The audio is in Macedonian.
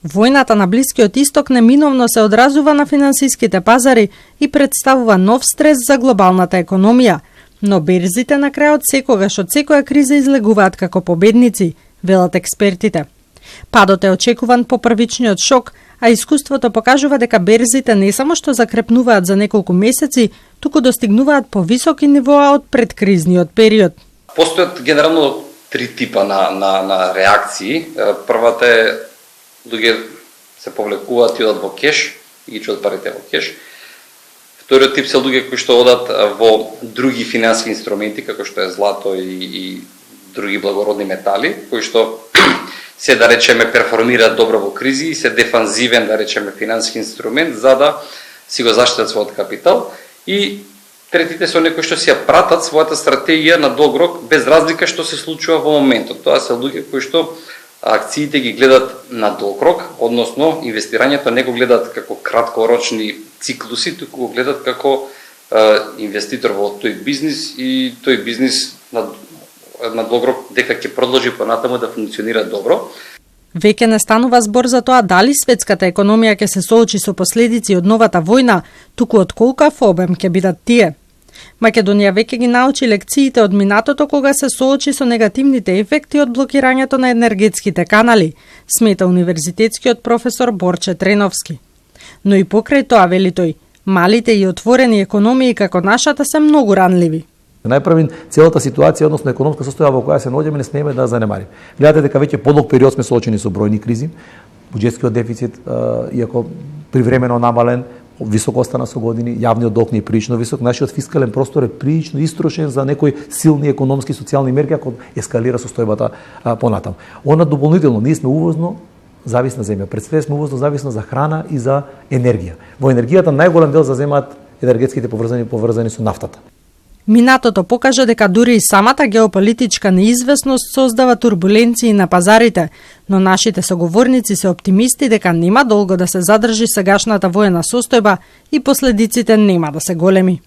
Војната на Блискиот Исток неминовно се одразува на финансиските пазари и представува нов стрес за глобалната економија, но берзите на крајот секогаш од секоја криза излегуваат како победници, велат експертите. Падот е очекуван по првичниот шок, а искуството покажува дека берзите не само што закрепнуваат за неколку месеци, туку достигнуваат повисоки нивоа од предкризниот период. Постојат генерално три типа на реакции. Првата е луѓе се повлекуваат и одат во кеш и ги чуат парите во кеш. Вториот тип се луѓе кои што одат во други финансиски инструменти, како што е злато и други благородни метали, кои што се, да речеме, перформираат добро во кризи и се дефанзивен, да речеме, финансиски инструмент за да си го заштитат својот капитал. И третите се оние кои што си ја пратат својата стратегија на долг рок без разлика што се случува во моментот. Тоа се луѓе кои што акциите ги гледат на долг рок, односно инвестирањето не го гледат како краткорочни циклуси, туку го гледат како инвеститор во тој бизнис и тој бизнис на долг рок дека ќе продолжи понатаму да функционира добро. Веќе не станува збор за тоа дали светската економија ќе се соочи со последици од новата војна, туку од колкав обем ќе бидат тие. Македонија веќе ги научи лекциите од минатото кога се соочи со негативните ефекти од блокирањето на енергетските канали, смета универзитетскиот професор Борче Треновски. Но и покрај тоа, вели тој, малите и отворени економии како нашата се многу ранливи. Најпрвин целата ситуација, односно економска состојба во која се наоѓаме, не смееме да занемарим. Гледате дека веќе подолг период сме соочени со бројни кризи, буџетскиот дефицит, иако привремено намален, високо остана со години, јавниот долг не е прилично висок, нашиот фискален простор е прилично истрошен за некои силни економски и социјални мерки ако ескалира состојбата понатаму. Она дополнително, ние сме увозно зависна земја. Пред све сме увозно зависна за храна и за енергија. Во енергијата најголем дел заземаат енергетските поврзани со нафтата. Минатото покажа дека дури и самата геополитичка неизвестност создава турбуленции на пазарите, но нашите соговорници се оптимисти дека нема долго да се задржи сегашната воена состојба и последиците нема да се големи.